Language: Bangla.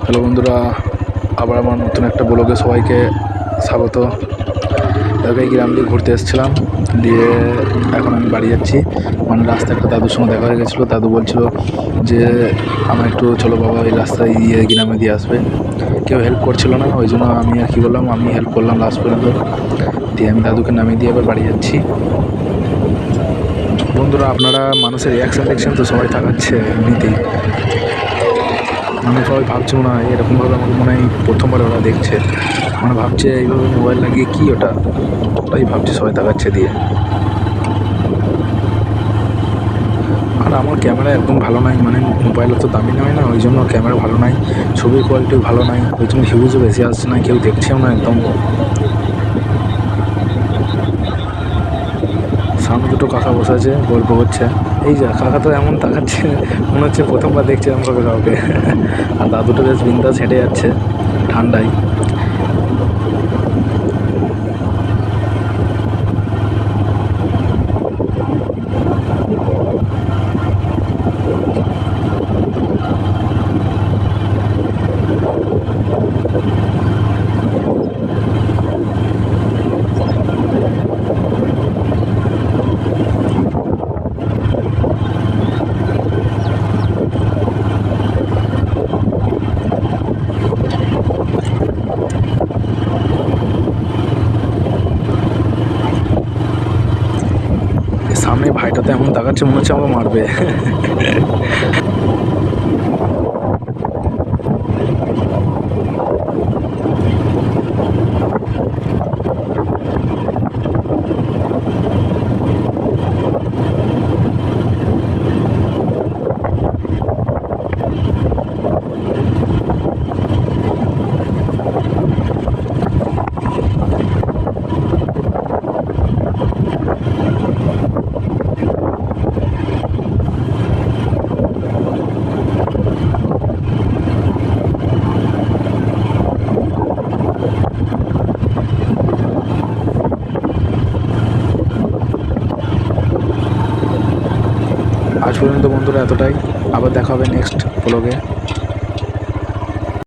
হ্যালো বন্ধুরা, আবার আমার নতুন একটা ব্লগে সবাইকে স্বাগত। এই গ্রাম দিয়ে ঘুরতে এসেছিলাম, দিয়ে এখন আমি বাড়ি যাচ্ছি। মানে রাস্তায় একটা দাদুর সঙ্গে দেখা হয়ে গেছিলো। দাদু বলছিল যে আমার একটু চলো বাবা এই রাস্তায় গ্রামে দিয়ে আসবে। কেউ হেল্প করছিল না, ওই জন্য আমি আর কি বললাম, আমি হেল্প করলাম লাস্ট পর্যন্ত। দিয়ে আমি দাদুকে নামিয়ে দিয়ে এবার বাড়ি যাচ্ছি। বন্ধুরা, আপনারা মানুষের রিয়াকশান দেখছেন তো, সবাই তাকাচ্ছে এমনিতেই। মানে সবাই ভাবছে মনে হয় এরকমভাবে, আমাকে মনে হয় প্রথমবার ওরা দেখছে, মানে ভাবছে এইভাবে মোবাইল লাগিয়ে কি ওটা, ওটাই ভাবছে সবাই তাকাচ্ছে দিয়ে। আর আমার ক্যামেরা একদম ভালো নাই, মানে মোবাইল অত দামি নয় না, ওই জন্য ক্যামেরা ভালো নাই, ছবির কোয়ালিটিও ভালো নাই, ওই জন্য হিউজও বেশি আসছে না, কেউ দেখছেও না একদম। সামনে দুটো কাকা বসে আছে, গল্প করছে। এই যা কাকা তো এমন তাকাচ্ছে মনে হচ্ছে প্রথমবার দেখছে এরকমভাবে কাউকে। আর দাদুটা বেশ বিন্দাস হেঁটে যাচ্ছে ঠান্ডায়। সামনে ভাইটা তো এমন তাকাচ্ছে মনে হচ্ছে আমাকে মারবে। আজ পর্যন্ত বন্ধুরা এতটাই, আবার দেখা হবে নেক্সট ব্লগে।